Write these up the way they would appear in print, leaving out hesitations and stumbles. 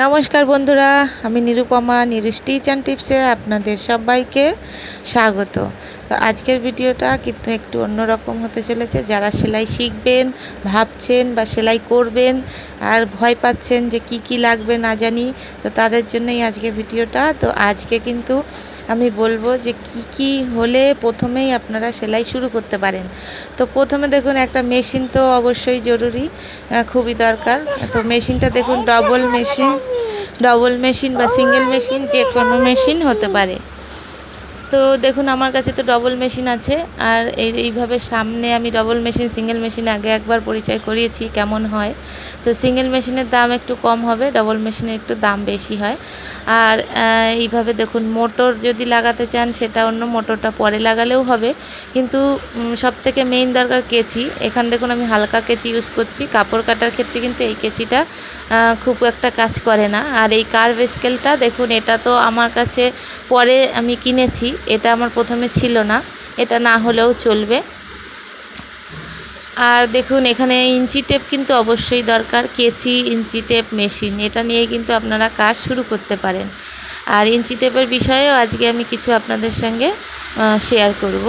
নমস্কার বন্ধুরা, আমি নিরুপমা স্টিচ অ্যান্ড টিপসে আপনাদের সবাইকে স্বাগত। তো আজকের ভিডিওটা কিন্তু একটু অন্যরকম হতে চলেছে। যারা সেলাই শিখবেন ভাবছেন বা সেলাই করবেন আর ভয় পাচ্ছেন যে কি লাগবে না জানি, তো তাদের জন্যই আজকে ভিডিওটা। তো আজকে কিন্তু আমি বলবো যে কি হলে প্রথমেই আপনারা সেলাই শুরু করতে পারেন। তো প্রথমে দেখুন, একটা মেশিন তো অবশ্যই জরুরি, খুবই দরকার। তো মেশিনটা দেখুন, ডবল মেশিন বা সিঙ্গেল মেশিন, যে কোনো মেশিন হতে পারে। তো দেখুন, আমার কাছে তো ডবল মেশিন আছে। আর এইভাবে সামনে আমি ডবল মেশিন সিঙ্গেল মেশিন আগে একবার পরিচয় করিয়েছি কেমন হয়। তো সিঙ্গেল মেশিনের দাম একটু কম হবে, ডবল মেশিনের একটু দাম বেশি হয়। আর এইভাবে দেখুন, মোটর যদি লাগাতে চান সেটা অন্য, মোটরটা পরে লাগালেও হবে। কিন্তু সবথেকে মেইন দরকার কেচি। এখানে দেখুন আমি হালকা কেচি ইউজ করছি। কাপড় কাটার ক্ষেত্রে কিন্তু এই কেচিটা খুব একটা কাজ করে না। আর এই কার্ভ স্কেলটা দেখুন, এটা তো আমার কাছে পরে আমি কিনেছি, এটা আমার প্রথমে ছিল না, এটা না হলেও চলবে। আর দেখুন, এখানে ইঞ্চি টেপ কিন্তু অবশ্যই দরকার। কেচি, ইঞ্চি টেপ, মেশিন, এটা নিয়ে কিন্তু আপনারা কাজ শুরু করতে পারেন। আর ইঞ্চি টেপের বিষয়েও আজকে আমি কিছু আপনাদের সঙ্গে শেয়ার করব,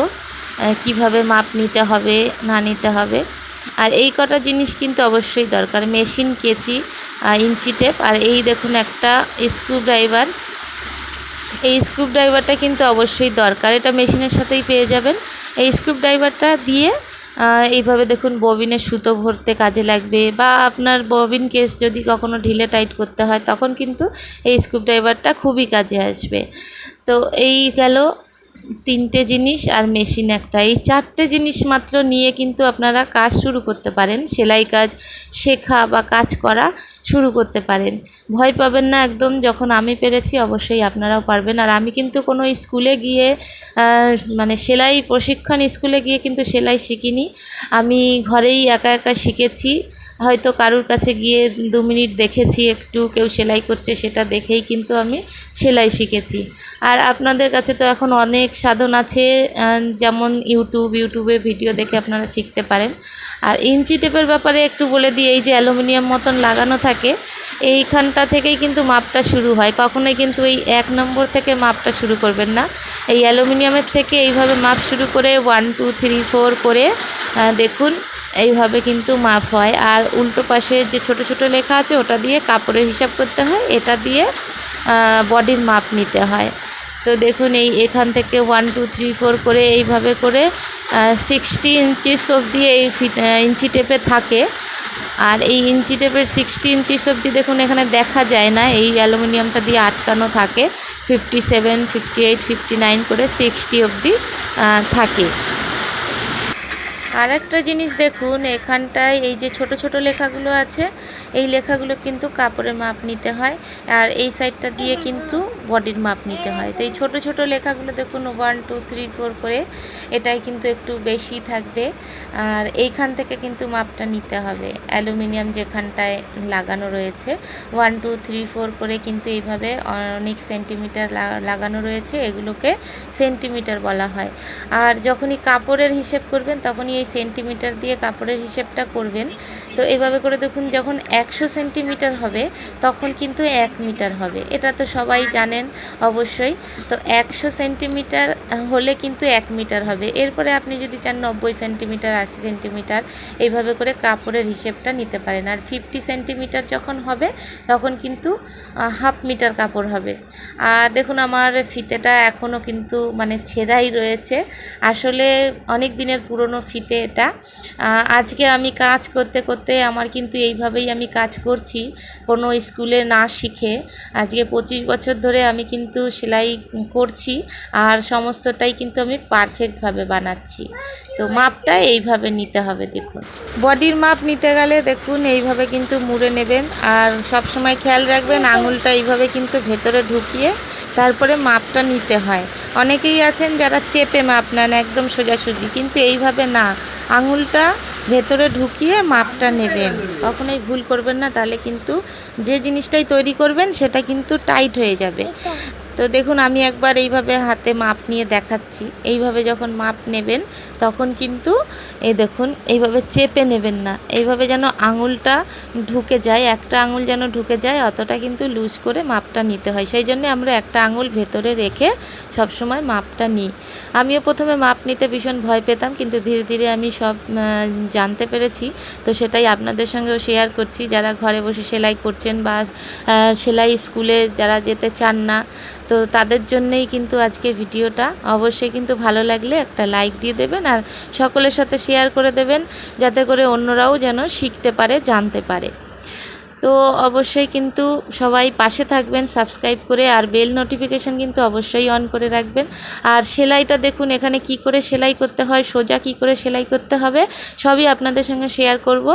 কিভাবে মাপ নিতে হবে না নিতে হবে। আর এই কটা জিনিস কিন্তু অবশ্যই দরকার: মেশিন, কেচি, ইঞ্চি টেপ। আর এই দেখুন একটা স্ক্রুড্রাইভার। এই স্ক্রুড্রাইভারটা কিন্তু অবশ্যই দরকার, এটা মেশিনের সাথেই পেয়ে যাবেন। এই স্ক্রুড্রাইভারটা দিয়ে এইভাবে দেখুন ববিনে সুতো ভরতে কাজে লাগবে, বা আপনার ববিন কেস যদি কখনো ঢিলে টাইট করতে হয় তখন কিন্তু এই স্ক্রুড্রাইভারটা খুবই কাজে আসবে। তো এই গেল তিনটে জিনিস, আর মেশিন একটা। এই চারটে জিনিস মাত্র নিয়ে কিন্তু আপনারা কাজ শুরু করতে পারেন, সেলাই কাজ শেখা বা কাজ করা শুরু করতে পারেন। ভয় পাবেন না একদম। যখন আমি পেরেছি অবশ্যই আপনারাও পারবেন। আর আমি কিন্তু কোনো স্কুলে গিয়ে মানে সেলাই প্রশিক্ষণ স্কুলে গিয়ে কিন্তু সেলাই শিখিনি, আমি ঘরেই একা একা শিখেছি। হয়তো কারুর কাছে গিয়ে 2 মিনিট দেখেছি একটু কেউ সেলাই করছে, সেটা দেখেই কিন্তু আমি সেলাই শিখেছি। আর আপনাদের কাছে তো এখন অনেক সাধন আছে, যেমন ইউটিউবে ভিডিও দেখে আপনারা শিখতে পারেন। আর ইঞ্চি টেপের ব্যাপারে একটু বলে দিই, এই যে অ্যালুমিনিয়াম মতন লাগানো থাকে, এইখানটা থেকেই কিন্তু মাপটা শুরু হয়। কখনোই কিন্তু এই 1 নম্বর থেকে মাপটা শুরু করবেন না। এই অ্যালুমিনিয়ামের থেকে এইভাবে মাপ শুরু করে 1 2 3 4 করে দেখুন এইভাবে কিন্তু মাপ হয়। আর উল্টো পাশে যে ছোট ছোট লেখা আছে ওটা দিয়ে কাপড়ের হিসাব করতে হয়, এটা দিয়ে বডির মাপ নিতে হয়। তো দেখুন এখান থেকে 1 2 3 4 করে এইভাবে করে 60 ইঞ্চিস অবধি এই ইঞ্চি টেপে থাকে। আর এই ইঞ্চি টেপের 60 ইঞ্চিস অবধি দেখুন এখানে দেখা যায় না, এই অ্যালুমিনিয়ামটা দিয়ে আটকানো থাকে। 57 58 59 করে 60 অবধি থাকে। আর একটা জিনিস দেখুন, এখানটায় এই যে ছোট ছোট লেখাগুলো আছে, এই লেখাগুলো কিন্তু কাপড়ের মাপ নিতে হয়। আর এই সাইডটা দিয়ে কিন্তু বডির মাপ নিতে হয়। তো এই ছোট ছোট লেখাগুলো দেখুন 1 2 3 4 করে, এটাই কিন্তু একটু বেশি থাকবে। আর এইখান থেকে কিন্তু মাপটা নিতে হবে, অ্যালুমিনিয়াম যেখানটায় লাগানো রয়েছে 1 2 3 4 করে কিন্তু এইভাবে অনেক সেন্টিমিটার লাগানো রয়েছে, এগুলোকে সেন্টিমিটার বলা হয়। আর যখনই কাপড়ের হিসেব করবেন তখনই এই সেন্টিমিটার দিয়ে কাপড়ের হিসেবটা করবেন। তো এভাবে করে দেখুন, যখন 100 সেন্টিমিটার হবে তখন কিন্তু 1 মিটার হবে, এটা তো সবাই জানেন অবশ্যই। তো 100 সেন্টিমিটার হলে কিন্তু 1 মিটার হবে। এরপরে আপনি যদি চান 90 সেন্টিমিটার 80 সেন্টিমিটার এইভাবে করে কাপড়ের হিসেবটা নিতে পারেন। আর 50 সেন্টিমিটার যখন হবে তখন কিন্তু হাফ মিটার কাপড় হবে। আর দেখুন, আমার ফিতেটা এখনও কিন্তু মানে ছেঁড়াই রয়েছে, আসলে অনেক দিনের পুরনো ফিতে এটা। আজকে আমি কাজ করতে করতে আমার কিন্তু এইভাবেই আমি কাজ করছি, কোনো স্কুলে না শিখে। আজকে 25 বছর ধরে আমি কিন্তু সেলাই করছি, আর সমস্তটাই কিন্তু আমি পারফেক্টভাবে বানাচ্ছি। তো মাপটা এইভাবে নিতে হবে। দেখুন, বডির মাপ নিতে গেলে দেখুন এইভাবে কিন্তু মুড়ে নেবেন। আর সব সময় খেয়াল রাখবেন আঙুলটা এইভাবে কিন্তু ভেতরে ঢুকিয়ে তারপরে মাপটা নিতে হয়। অনেকেই আছেন যারা চেপে মাপ নেন একদম সোজাসুজি, কিন্তু এইভাবে না, আঙুলটা ভেতরে ঢুকিয়ে মাপটা নেবেন। কখনোই ভুল করবেন না, তাহলে কিন্তু যে জিনিসটাই তৈরি করবেন সেটা কিন্তু টাইট হয়ে যাবে। তো দেখুন আমি একবার এইভাবে হাতে মাপ নিয়ে দেখাচ্ছি। এইভাবে যখন মাপ নেবেন তখন কিন্তু এই দেখুন এইভাবে চেপে নেবেন না, এইভাবে যেন আঙুলটা ঢুকে যায়, একটা আঙুল যেন ঢুকে যায়, অতটা কিন্তু লুজ করে মাপটা নিতে হয়। সেই জন্য আমরা একটা আঙুল ভেতরে রেখে সবসময় মাপটা নিই। আমিও প্রথমে মাপ নিতে ভীষণ ভয় পেতাম, কিন্তু ধীরে ধীরে আমি সব জানতে পেরেছি। তো সেটাই আপনাদের সঙ্গেও শেয়ার করছি। যারা ঘরে বসে সেলাই করছেন বা সেলাই স্কুলে যারা যেতে চান না, তো তাদের জন্যেই কিন্তু আজকে ভিডিওটা। অবশ্যই কিন্তু ভালো লাগলে একটা লাইক দিয়ে দেবেন আর সকলের সাথে শেয়ার করে দেবেন, যাতে করে অন্যরাও যেন শিখতে পারে, জানতে পারে। তো অবশ্যই কিন্তু সবাই পাশে থাকবেন সাবস্ক্রাইব করে, আর বেল নোটিফিকেশান কিন্তু অবশ্যই অন করে রাখবেন। আর সেলাইটা দেখুন এখানে কি করে সেলাই করতে হয়, সোজা কি করে সেলাই করতে হবে, সবই আপনাদের সঙ্গে শেয়ার করব।